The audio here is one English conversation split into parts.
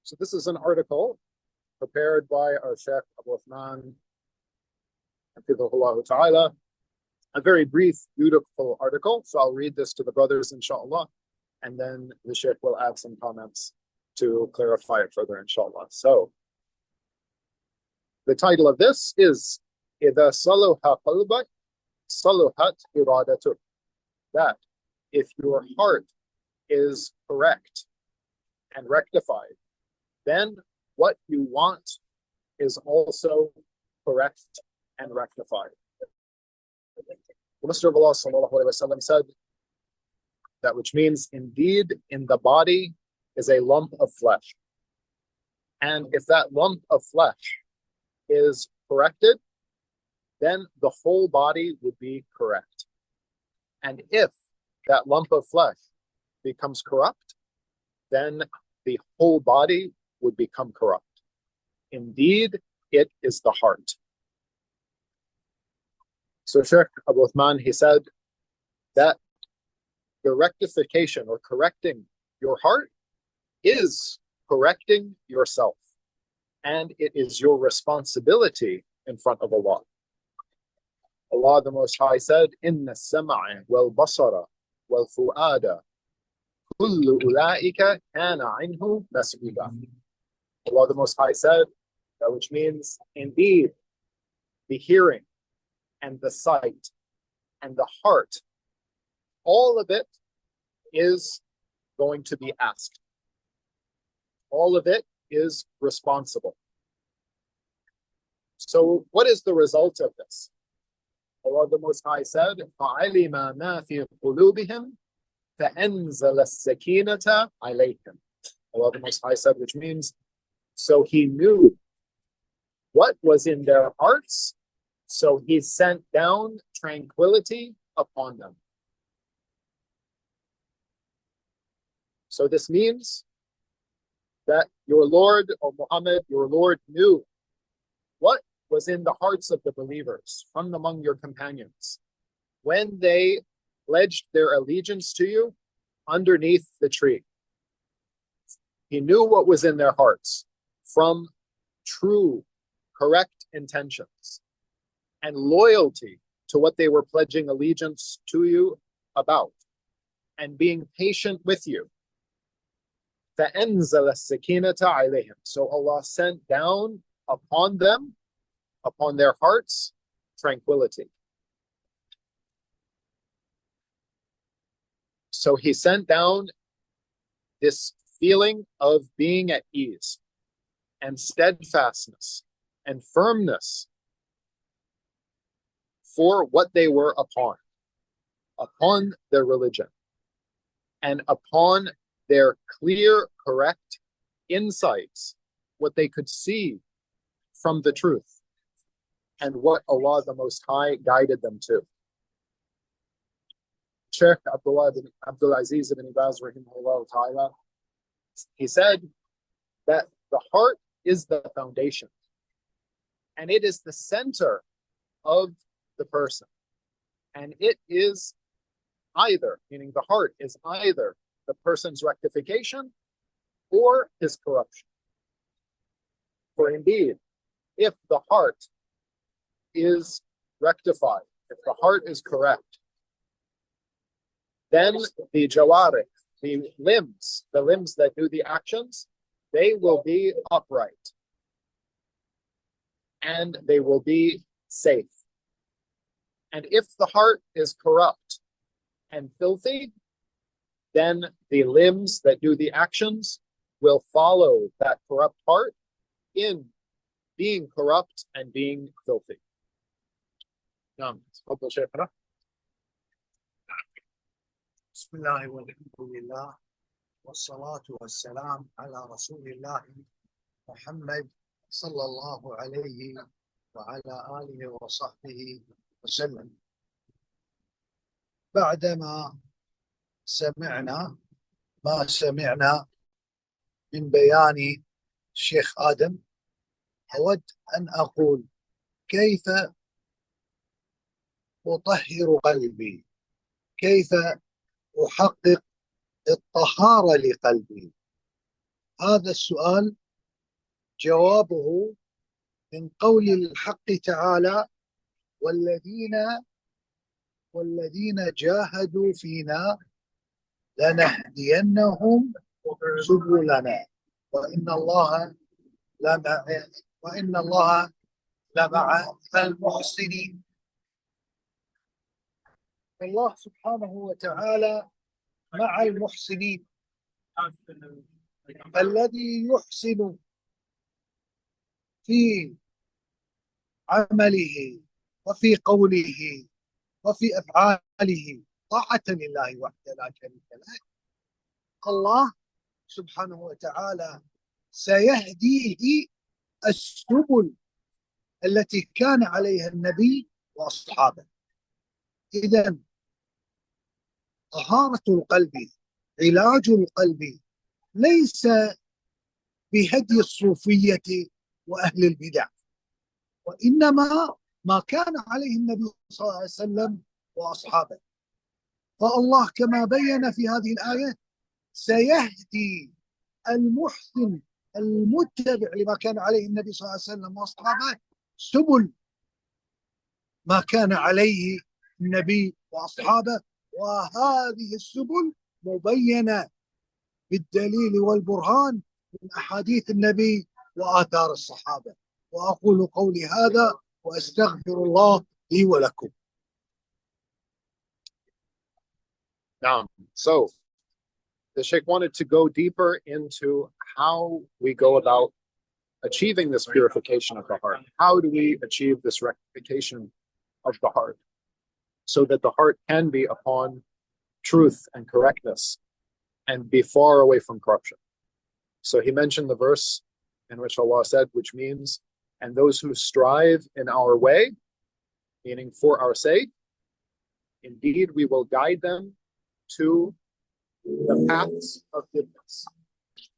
So this is an article prepared by our Shaykh Abu Uthman, Hafidhahullah ta'ala. A very brief, beautiful article. So I'll read this to the brothers, inshallah, and then the Shaykh will add some comments to clarify it further, inshallah. So the title of this is إِذَا صَلُحَ قَلْبَكَ صَلُحَتْ إِرَادَتُكَ. That if your heart is correct and rectified, then what you want is also correct and rectified. The Messenger of Allah sallallahu alaihi wasallam said that, which means indeed in the body is a lump of flesh, and if that lump of flesh is corrected, then the whole body would be correct. And if that lump of flesh becomes corrupt, then the whole body would become corrupt. Indeed, it is the heart. So Shaykh Abu Uthman, he said that the rectification or correcting your heart is correcting yourself. And it is your responsibility in front of Allah. Allah the Most High said, Inna as-sam'a wal basara wal fu'ada kullu ulaika kana anhu mas'ula. Allah the Most High said, that which means indeed the hearing and the sight and the heart, all of it is going to be asked. All of it is responsible. So what is the result of this? Allah the Most High said, فَعَلِمَ مَا فِي قُلُوبِهِمْ فَأَنزَلَ السَّكِينَةَ عَلَيْهِمْ. Allah the Most High said, which means, so He knew what was in their hearts, so He sent down tranquility upon them. So this means that your Lord, O Muhammad, your Lord knew what was in the hearts of the believers from among your companions when they pledged their allegiance to you underneath the tree. He knew what was in their hearts from true, correct intentions and loyalty to what they were pledging allegiance to you about, and being patient with you. فَأَنزَلَ السَّكِينَةَ عَلَيْهِمْ. So Allah sent down upon them, upon their hearts, tranquility. So He sent down this feeling of being at ease and steadfastness and firmness for what they were upon their religion, and upon their clear, correct insights, what they could see from the truth, and what Allah the Most High guided them to. Shaykh Abdul Aziz ibn Baz rahimahullah ta'ala, he said that the heart is the foundation, and it is the center of the person, and it is either, meaning the heart is either the person's rectification or his corruption. For indeed, if the heart is rectified, if the heart is correct, then the jawarih, the limbs that do the actions, they will be upright and they will be safe. And if the heart is corrupt and filthy, then the limbs that do the actions will follow that corrupt heart in being corrupt and being filthy. تفضل شيخنا. بسم الله والحمد لله والصلاة والسلام على رسول الله محمد صلى الله عليه وعلى آله وصحبه وسلم. بعدما سمعنا ما سمعنا من بيان الشيخ آدم، أود أن أقول كيف أطهر قلبي، كيف أحقق الطهارة لقلبي. هذا السؤال جوابه من قول الحق تعالى: والذين جاهدوا فينا لنهدينهم سبلنا وإن الله لمع وإن الله لمع المحسنين. الله سبحانه وتعالى مع المحسنين. الذي يحسن في عمله وفي قوله وفي أفعاله طاعة لله وحده لا شريك له، الله سبحانه وتعالى سيهديه السبل التي كان عليها النبي وأصحابه. إذن طهارة القلب، علاج القلب، ليس بهدي الصوفية وأهل البدع، وإنما ما كان عليه النبي صلى الله عليه وسلم وأصحابه. فالله كما بين في هذه الآية سيهدي المحسن المتبع لما كان عليه النبي صلى الله عليه وسلم وأصحابه سبل ما كان عليه النبي وأصحابه، وهذه السبل مبينة بالدليل والبرهان من أحاديث النبي وآثار الصحابة. وأقول قولي هذا وأستغفر الله لي ولكم. So the Shaykh wanted to go deeper into how we go about achieving this purification of the heart. How do we achieve this rectification of the heart so that the heart can be upon truth and correctness and be far away from corruption? So he mentioned the verse in which Allah said, which means, and those who strive in our way, meaning for our sake, indeed we will guide them to the paths of goodness.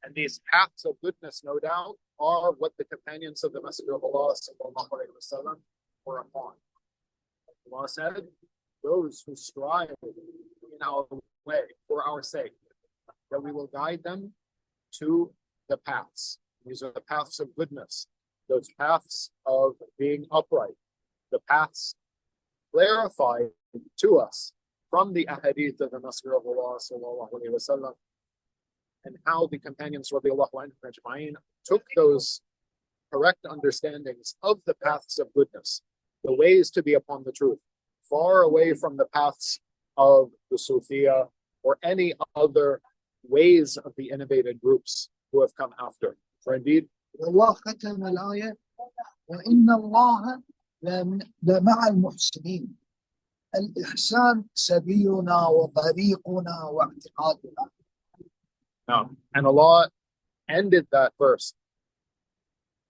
And these paths of goodness, no doubt, are what the companions of the Messenger of Allah ﷺ were upon. Allah said, those who strive in our way for our sake, that we will guide them to the paths. These are the paths of goodness, those paths of being upright, the paths clarified to us from the ahadith of the Messenger of Allah sallallahu alaihi wasallam, and how the companions radiallahu anhum ajma'in took those correct understandings of the paths of goodness, the ways to be upon the truth, far away from the paths of the Sufiya or any other ways of the innovated groups who have come after. For indeed, Allah ختم الآية وإن الله لمع المحسنين. الإحسان سبيلنا وطريقنا واعتقادنا. And Allah ended that verse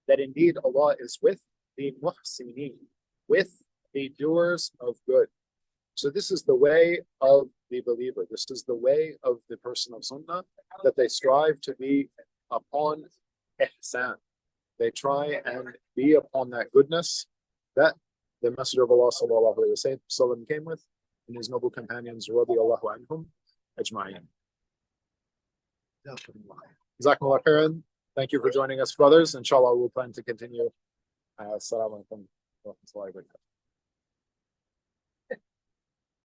that indeed Allah is with the muhsinin, with the doers of good. So this is the way of the believer. This is the way of the person of Sunnah, that they strive to be upon ihsan. They try and be upon that goodness that the Messenger of Allah sallallahu alaihi wasallam came with, and his noble companions radiallahu anhum ajma'in. Jazakumullah khairan. Thank you for joining us, brothers. Inshallah, we'll plan to continue. Assalamu alaikum wa rahmatullahi wa barakatuh.